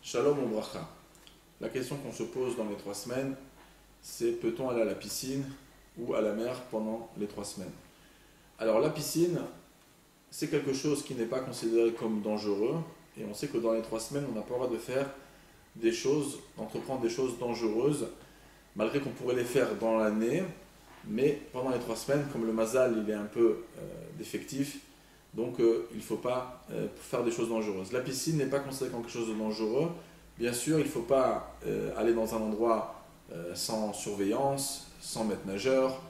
Shalom ou bracha. La question qu'on se pose dans les 3 semaines, c'est peut-on aller à la piscine ou à la mer pendant les 3 semaines? Alors la piscine, c'est quelque chose qui n'est pas considéré comme dangereux, et on sait que dans les 3 semaines, on n'a pas le droit de faire des choses, d'entreprendre des choses dangereuses, malgré qu'on pourrait les faire dans l'année, mais pendant les 3 semaines, comme le mazal il est un peu défectif, donc il ne faut pas faire des choses dangereuses. La piscine n'est pas considérée comme quelque chose de dangereux. Bien sûr, il ne faut pas aller dans un endroit sans surveillance, sans maître nageur.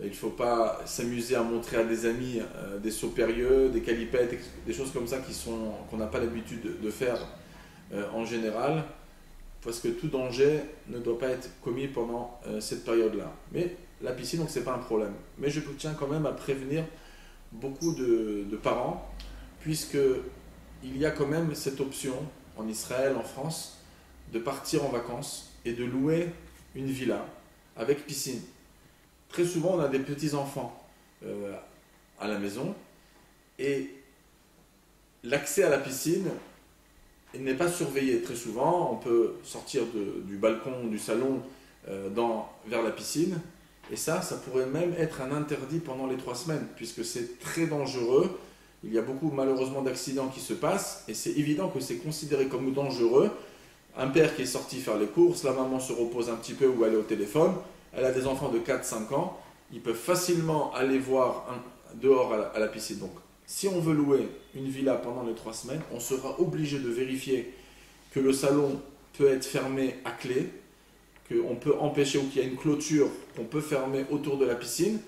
Il ne faut pas s'amuser à montrer à des amis des sauts périlleux, des calipettes, des choses comme ça qu'on n'a pas l'habitude de faire en général, parce que tout danger ne doit pas être commis pendant cette période-là. Mais la piscine, donc, ce n'est pas un problème. Mais je tiens quand même à prévenir beaucoup de parents, puisqu'il y a quand même cette option en Israël, en France, de partir en vacances et de louer une villa avec piscine. Très souvent, on a des petits-enfants à la maison et l'accès à la piscine n'est pas surveillé. Très souvent, on peut sortir du balcon, du salon vers la piscine. Et ça pourrait même être un interdit pendant les 3 semaines, puisque c'est très dangereux. Il y a beaucoup malheureusement d'accidents qui se passent, et c'est évident que c'est considéré comme dangereux. Un père qui est sorti faire les courses, la maman se repose un petit peu ou elle est au téléphone, elle a des enfants de 4-5 ans, ils peuvent facilement aller voir dehors à la piscine. Donc, si on veut louer une villa pendant les 3 semaines, on sera obligé de vérifier que le salon peut être fermé à clé, qu'on peut empêcher ou qu'il y a une clôture qu'on peut fermer autour de la piscine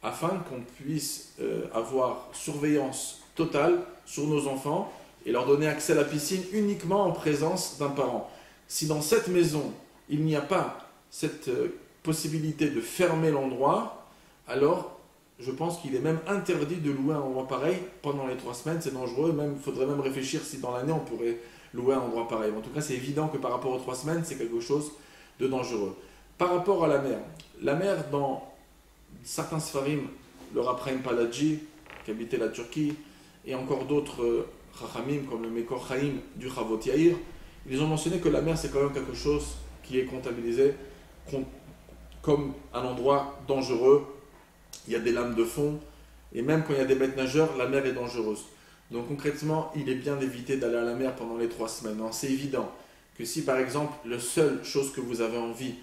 afin qu'on puisse avoir surveillance totale sur nos enfants et leur donner accès à la piscine uniquement en présence d'un parent. Si dans cette maison, il n'y a pas cette possibilité de fermer l'endroit, alors je pense qu'il est même interdit de louer un endroit pareil pendant les 3 semaines. C'est dangereux, il faudrait même réfléchir si dans l'année on pourrait louer un endroit pareil. En tout cas, c'est évident que par rapport aux 3 semaines, c'est quelque chose de dangereux. Par rapport à la mer dans certains Sfarim, le Rav Chaim Paladji, qui habitait la Turquie, et encore d'autres Chachamim, comme le Mekor Chaim du Chavot Yair, ils ont mentionné que la mer, c'est quand même quelque chose qui est comptabilisé comme un endroit dangereux. Il y a des lames de fond, et même quand il y a des maîtres nageurs, la mer est dangereuse. Donc concrètement, il est bien d'éviter d'aller à la mer pendant les 3 semaines. C'est évident que si par exemple, la seule chose que vous avez envie,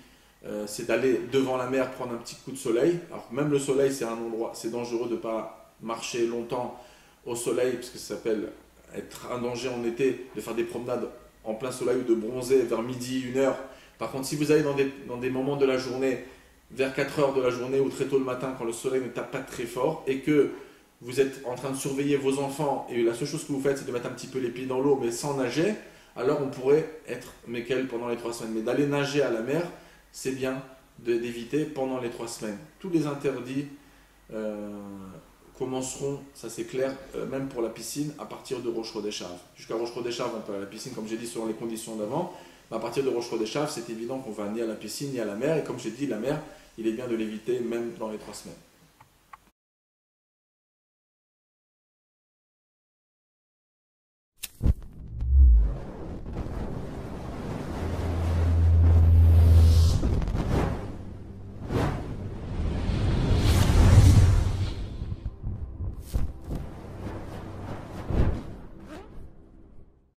c'est d'aller devant la mer prendre un petit coup de soleil. Alors même le soleil, c'est dangereux de ne pas marcher longtemps au soleil, parce que ça s'appelle être un danger en été, de faire des promenades en plein soleil ou de bronzer vers midi, 1h. Par contre, si vous allez dans des moments de la journée, vers 4h de la journée ou très tôt le matin, quand le soleil ne tape pas très fort, et que vous êtes en train de surveiller vos enfants, et la seule chose que vous faites, c'est de mettre un petit peu les pieds dans l'eau, mais sans nager, alors on pourrait être mékel pendant les 3 semaines. Mais d'aller nager à la mer, c'est bien d'éviter pendant les 3 semaines. Tous les interdits commenceront, ça c'est clair, même pour la piscine, à partir de Rosh Chodesh Av. Jusqu'à Rosh Chodesh Av, on peut aller à la piscine, comme j'ai dit, selon les conditions d'avant. Mais à partir de Rosh Chodesh Av, c'est évident qu'on va ni à la piscine ni à la mer. Et comme j'ai dit, la mer, il est bien de l'éviter même dans les 3 semaines.